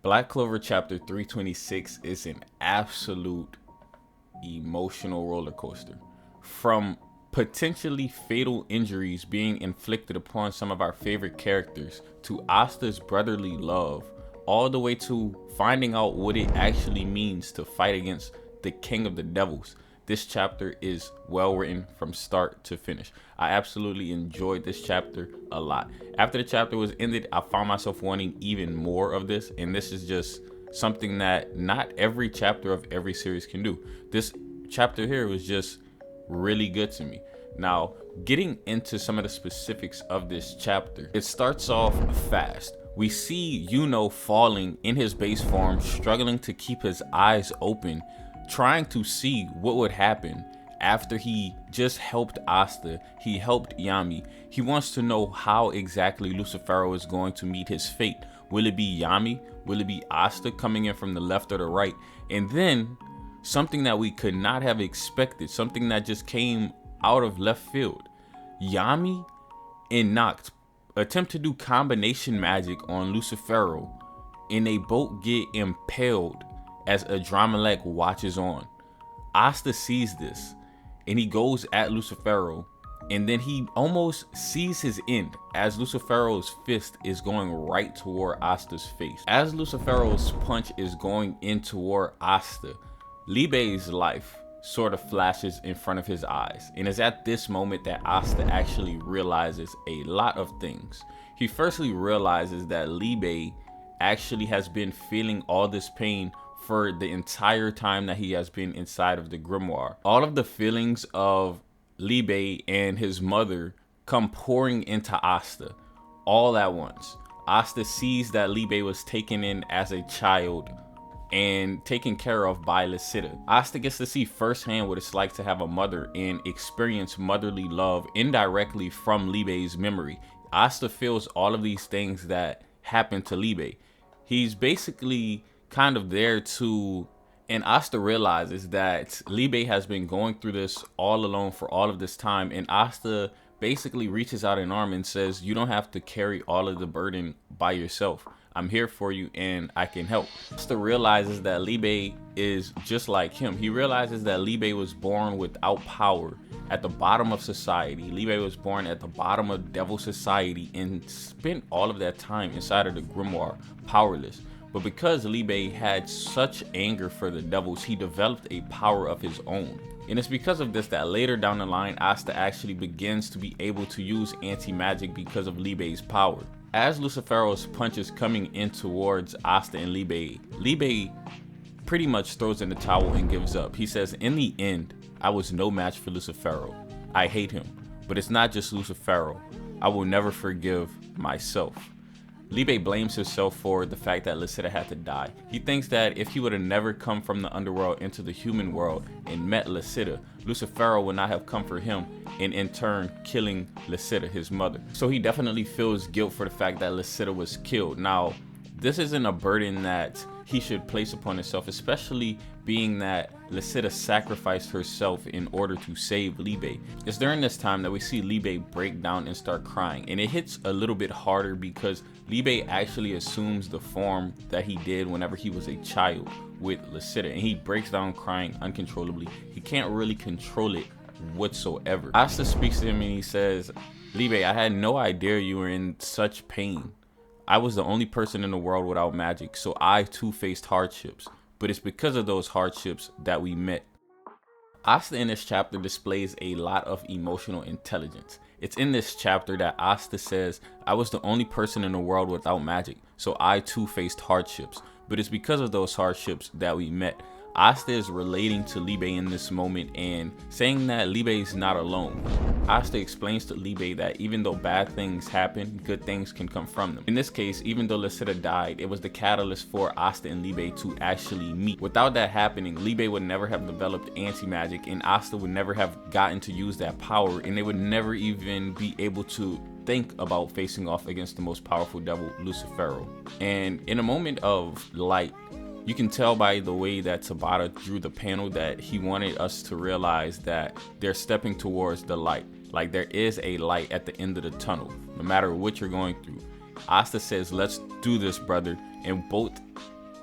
Black Clover chapter 326 is an absolute emotional roller coaster. From potentially fatal injuries being inflicted upon some of our favorite characters, to Asta's brotherly love, all the way to finding out what it actually means to fight against the King of the Devils. This chapter is well written from start to finish. I absolutely enjoyed this chapter a lot. After the chapter was ended, I found myself wanting even more of this, and this is just something that not every chapter of every series can do. This chapter here was just really good to me. Now, getting into some of the specifics of this chapter, it starts off fast. We see Yuno falling in his base form, struggling to keep his eyes open, trying to see what would happen after he just helped Asta. He helped Yami. He wants to know how exactly Lucifero is going to meet his fate. Will it be Yami? Will it be Asta coming in from the left or the right? And then something that we could not have expected, something that just came out of left field. Yami and Noct attempt to do combination magic on Lucifero, and they both get impaled as Adramelech watches on. Asta sees this, and he goes at Lucifero, and then he almost sees his end as Lucifero's fist is going right toward Asta's face. As Lucifero's punch is going in toward Asta, Liebe's life sort of flashes in front of his eyes, and it's at this moment that Asta actually realizes a lot of things. He firstly realizes that Liebe actually has been feeling all this pain for the entire time that he has been inside of the grimoire. All of the feelings of Liebe and his mother come pouring into Asta all at once. Asta sees that Liebe was taken in as a child and taken care of by Lucifero. Asta gets to see firsthand what it's like to have a mother and experience motherly love indirectly from Liebe's memory. Asta feels all of these things that happened to Liebe. He's basically kind of there to, and Asta realizes that Liebe has been going through this all alone for all of this time, and Asta basically reaches out an arm and says, you don't have to carry all of the burden by yourself. I'm here for you and I can help. Asta realizes that Liebe is just like him. He realizes that Liebe was born without power, at the bottom of society. Liebe was born at the bottom of devil society and spent all of that time inside of the grimoire, powerless. But because Liebe had such anger for the devils, he developed a power of his own. And it's because of this that later down the line, Asta actually begins to be able to use anti-magic because of Liebe's power. As Lucifero's punch is coming in towards Asta and Liebe, Liebe pretty much throws in the towel and gives up. He says, in the end, I was no match for Lucifero. I hate him, but it's not just Lucifero. I will never forgive myself. Liebe blames himself for the fact that Lucifero had to die. He thinks that if he would have never come from the underworld into the human world and met Lucifero, Lucifero would not have come for him and in turn killing Lucifero, his mother. So he definitely feels guilt for the fact that Lucifero was killed. Now, this isn't a burden that he should place upon himself, especially being that Lucifero sacrificed herself in order to save Liebe. It's during this time that we see Liebe break down and start crying, and it hits a little bit harder because Liebe actually assumes the form that he did whenever he was a child with Lucifero, and he breaks down crying uncontrollably. He can't really control it whatsoever. Asta speaks to him and he says, Liebe, I had no idea you were in such pain. I was the only person in the world without magic, so I too faced hardships, but it's because of those hardships that we met. Asta in this chapter displays a lot of emotional intelligence. It's in this chapter that Asta says, I was the only person in the world without magic, so I too faced hardships, but it's because of those hardships that we met. Asta is relating to Liebe in this moment and saying that Liebe is not alone. Asta explains to Liebe that even though bad things happen, good things can come from them. In this case, even though Lucifero died, it was the catalyst for Asta and Liebe to actually meet. Without that happening, Liebe would never have developed anti-magic and Asta would never have gotten to use that power, and they would never even be able to think about facing off against the most powerful devil, Lucifero. And in a moment of light, you can tell by the way that Tabata drew the panel that he wanted us to realize that they're stepping towards the light. Like there is a light at the end of the tunnel, no matter what you're going through. Asta says, let's do this, brother. and both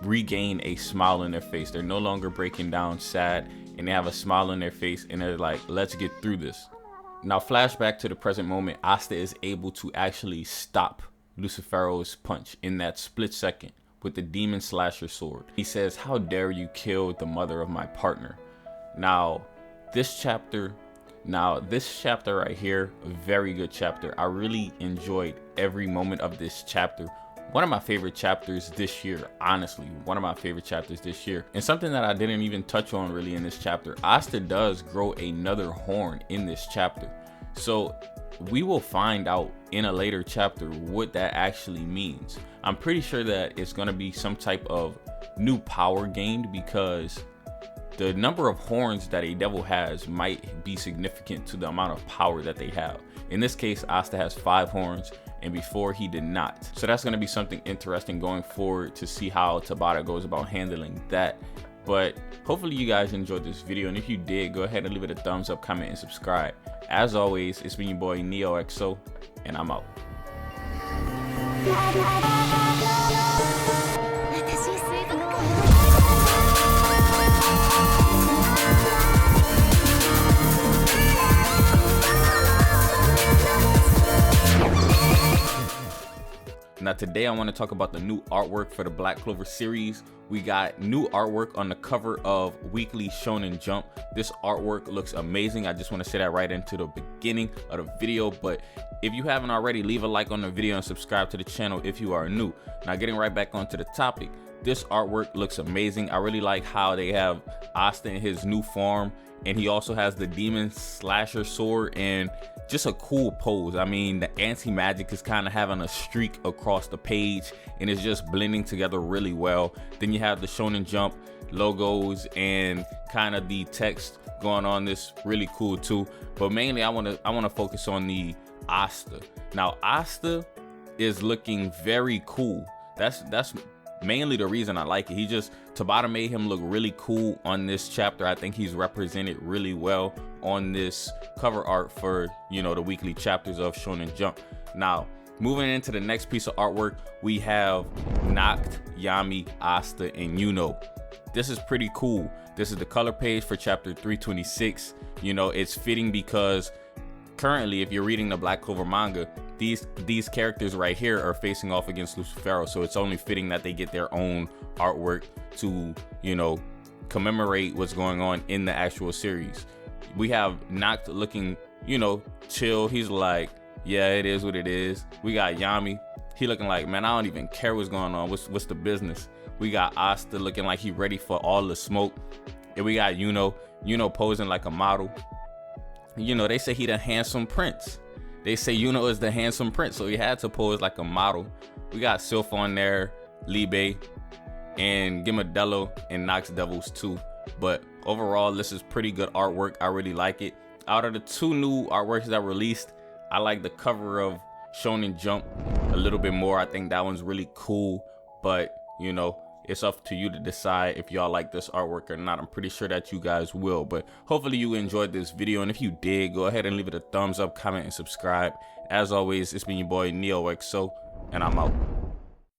regain a smile on their face. They're no longer breaking down sad, and they have a smile on their face, and they're like, let's get through this. Now flashback to the present moment. Asta is able to actually stop Lucifero's punch in that split second with the demon slasher sword. He says, how dare you kill the mother of my partner. Now this chapter right here, a very good chapter. I really enjoyed every moment of this chapter. One of my favorite chapters this year, honestly, one of my favorite chapters this year. And something that I didn't even touch on really in this chapter, Asta does grow another horn in this chapter. So we will find out in a later chapter what that actually means. I'm pretty sure that it's going to be some type of new power gained, because the number of horns that a devil has might be significant to the amount of power that they have. In this case, Asta has 5 horns, and before he did not. So that's going to be something interesting going forward to see how Tabata goes about handling that. But hopefully you guys enjoyed this video, and if you did, go ahead and leave it a thumbs up, comment, and subscribe. As always, it's been your boy NeoXO, and I'm out. Now today I want to talk about the new artwork for the Black Clover series. We got new artwork on the cover of Weekly Shonen Jump. This artwork looks amazing. I just want to say that right into the beginning of the video. But if you haven't already, leave a like on the video and subscribe to the channel if you are new. Now getting right back onto the topic. This artwork looks amazing. I really like how they have Asta in his new form, and he also has the demon slasher sword and just a cool pose. I mean, the anti-magic is kind of having a streak across the page, and it's just blending together really well. Then you have the Shonen Jump logos and kind of the text going on. This really cool too. But mainly I want to focus on the Asta. Now Asta is looking very cool. That's mainly the reason I like it. Tabata made him look really cool on this chapter. I think he's represented really well on this cover art for, you know, the weekly chapters of Shonen Jump. Now, moving into the next piece of artwork, we have Nacht, Yami, Asta, and Yuno. This is pretty cool. This is the color page for chapter 326. You know, it's fitting because currently, if you're reading the Black Clover manga, these characters right here are facing off against Lucifero, so it's only fitting that they get their own artwork to, you know, commemorate what's going on in the actual series. We have Nacht looking, you know, chill. He's like, yeah, it is what it is. We got Yami. He looking like, man, I don't even care what's going on. What's the business? We got Asta looking like he ready for all the smoke. And we got Yuno posing like a model. You know, they say he the handsome prince. They say Yuno is the handsome prince, so he had to pose like a model. We got Sylph on there, Liebe, and Gimadello, and Nox Devils too. But overall, this is pretty good artwork. I really like it. Out of the 2 new artworks that released, I like the cover of Shonen Jump a little bit more. I think that one's really cool, but you know, it's up to you to decide if y'all like this artwork or not. I'm pretty sure that you guys will, but hopefully you enjoyed this video, and if you did, go ahead and leave it a thumbs up, comment, and subscribe. As always, it's been your boy NeoXO, and I'm out.